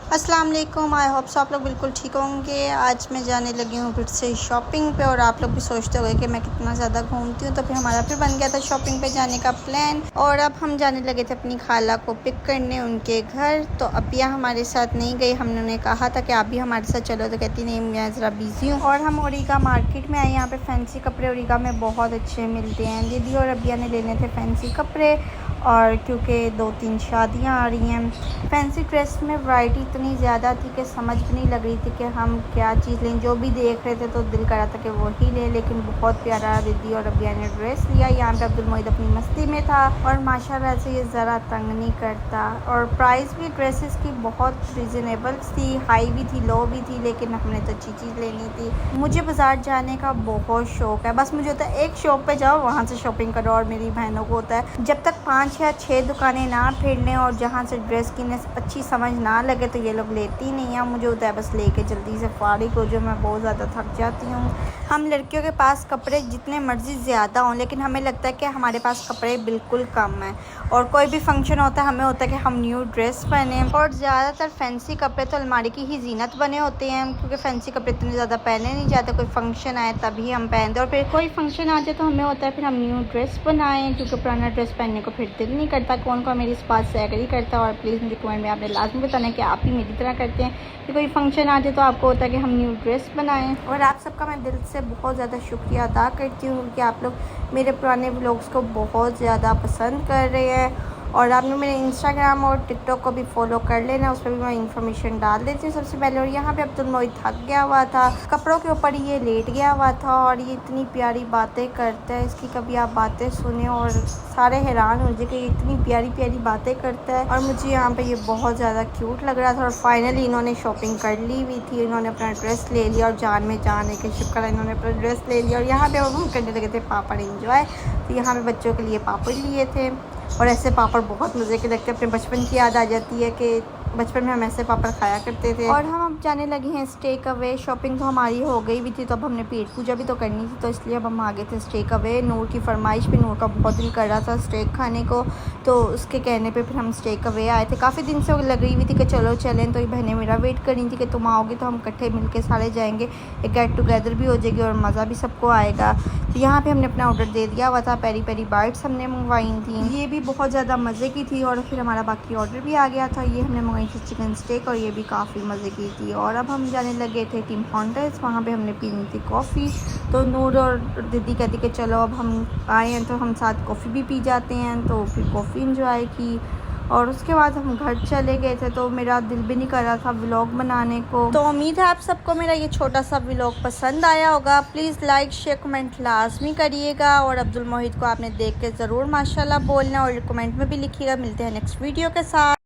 अस्सलाम वालेकुम। I hope so आप लोग बिल्कुल ठीक होंगे। आज मैं जाने लगी हूँ फिर से शॉपिंग पे और आप लोग भी सोचते होंगे कि मैं कितना ज़्यादा घूमती हूँ, तो फिर हमारा फिर बन गया था शॉपिंग पे जाने का प्लान। और अब हम जाने लगे थे अपनी खाला को पिक करने उनके घर। तो अपिया हमारे साथ नहीं गई, हमने उन्हें कहा था कि आप भी हमारे साथ चलो, तो कहती नहीं मैं ज़रा बिज़ी हूँ। और हम ओरिगा मार्केट में आए, यहाँ पे फैंसी कपड़े ओरिगा में बहुत अच्छे मिलते हैं। दीदी और अबिया ने लेने थे फैंसी कपड़े, और क्योंकि 2-3 शादियां आ रही हैं, फैंसी ड्रेस में वैरायटी इतनी ज़्यादा थी कि समझ भी नहीं लग रही थी कि हम क्या चीज़ लें। जो भी देख रहे थे तो दिल कर रहा था कि वही लें, लेकिन बहुत प्यारा दीदी और अबिया ने ड्रेस लिया। यहाँ पे अब्दुल मोहिद अपनी मस्ती में था और माशाल्लाह से ये ज़रा तंग नहीं करता। और प्राइस भी ड्रेसेस की बहुत रिजनेबल थी, हाई भी थी, लो भी थी, लेकिन हमने तो अच्छी चीज़ लेनी थी। मुझे बाज़ार जाने का बहुत शौक़ है, बस मुझे होता है एक शॉप पे जाओ वहाँ से शॉपिंग करो। और मेरी बहनों को होता है जब तक 5 या 6 दुकानें ना फिर लें और जहाँ से ड्रेस की अच्छी समझ ना लगे तो ये लोग लेती नहीं है। मुझे होता है बस लेके जल्दी से फारिग हो जाओ, मैं बहुत ज़्यादा थक जाती हूँ। हम लड़कियों के पास कपड़े जितने मर्ज़ी ज़्यादा हों, लेकिन हमें लगता है कि हमारे पास कपड़े बिल्कुल कम हैं। और कोई भी फंक्शन होता है हमें होता है कि हम न्यू ड्रेस पहने। और ज़्यादातर फैंसी कपड़े तो अलमारी की ही जीनत बने होते हैं, क्योंकि फैंसी कपड़े इतने ज़्यादा पहने नहीं जाते। कोई फंक्शन आए तभी हम पहनते, और फिर कोई फंक्शन आ जाए तो हमें होता है फिर हम न्यू ड्रेस बनाएं, क्योंकि पुराना ड्रेस पहनने को फिर दिल नहीं करता। कौन कौन मेरी इस बात से एग्री करता है, और प्लीज़ मुझे कमेंट में आपने लाजमी बताना कि आप ही मेरी तरह करते हैं कि कोई फंक्शन आ जाए तो आपको होता है कि हम न्यू ड्रेस बनाएं। और आप सबका मैं दिल से बहुत ज़्यादा शुक्रिया अदा करती हूँ कि आप लोग मेरे पुराने व्लॉग्स को बहुत ज़्यादा पसंद कर रहे हैं। और आपने मेरे इंस्टाग्राम और टिकटॉक को भी फॉलो कर लेना, उस पर भी मैं इंफॉर्मेशन डाल देती हूँ सबसे पहले। और यहाँ पे अब्दुल मोहिद थक गया हुआ था, कपड़ों के ऊपर ये लेट गया हुआ था, और ये इतनी प्यारी बातें करता है, इसकी कभी आप बातें सुने और सारे हैरान हो जाए कि ये इतनी प्यारी प्यारी बातें करता है। और मुझे यहाँ पे ये बहुत ज़्यादा क्यूट लग रहा था। और फाइनली इन्होंने शॉपिंग कर ली हुई थी, इन्होंने अपना ड्रेस ले लिया, और जान में जान है कि शुक्र है इन्होंने अपना ड्रेस ले लिया। और यहाँ पे हम करने लगे थे पापड़ इंजॉय, तो यहाँ पे बच्चों के लिए पापड़ लिए थे। और ऐसे पापड़ बहुत मज़े के लगते हैं, अपने बचपन की याद आ जाती है कि बचपन में हम ऐसे पापड़ खाया करते थे। और हम अब जाने लगे हैं स्टेक अवे। शॉपिंग तो हमारी हो गई भी थी, तो अब हमने पेट पूजा भी तो करनी थी, तो इसलिए अब हम आ गए थे स्टेक अवे। नूर की फरमाइश पे, नूर का बहुत दिल कर रहा था स्टेक खाने को, तो उसके कहने पे फिर हम स्टेक अवे आए थे। काफ़ी दिन से लग रही हुई थी कि चलो चलें, तो ये बहनें मेरा वेट कर रही थी कि तुम आओगे तो हम इकट्ठे मिल के सारे जाएँगे, एक गेट टुगेदर भी हो जाएगी और मज़ा भी सबको आएगा। तो यहाँ पे हमने अपना ऑर्डर दे दिया हुआ था, पेरी पेरी बाइट्स हमने मंगवाई थी, ये भी बहुत ज़्यादा मज़े की थी। और फिर हमारा बाकी ऑर्डर भी आ गया था, ये हमने मंगाई थी चिकन स्टेक, और ये भी काफ़ी मज़े की थी। और अब हम जाने लगे थे टीम हॉन्टर्स, वहाँ पे हमने पीनी थी कॉफ़ी। तो नूर और दीदी कहती कि चलो अब हम आए हैं तो हम साथ कॉफ़ी भी पी जाते हैं, तो फिर कॉफ़ी इंजॉय की। और उसके बाद हम घर चले गए थे, तो मेरा दिल भी नहीं कर रहा था व्लॉग बनाने को। तो उम्मीद है आप सबको मेरा ये छोटा सा व्लॉग पसंद आया होगा। प्लीज़ लाइक शेयर कमेंट लाजमी करिएगा, और अब्दुल मोहिद को आपने देख के ज़रूर माशाल्लाह बोलना, और कमेंट में भी लिखिएगा। मिलते हैं नेक्स्ट वीडियो के साथ।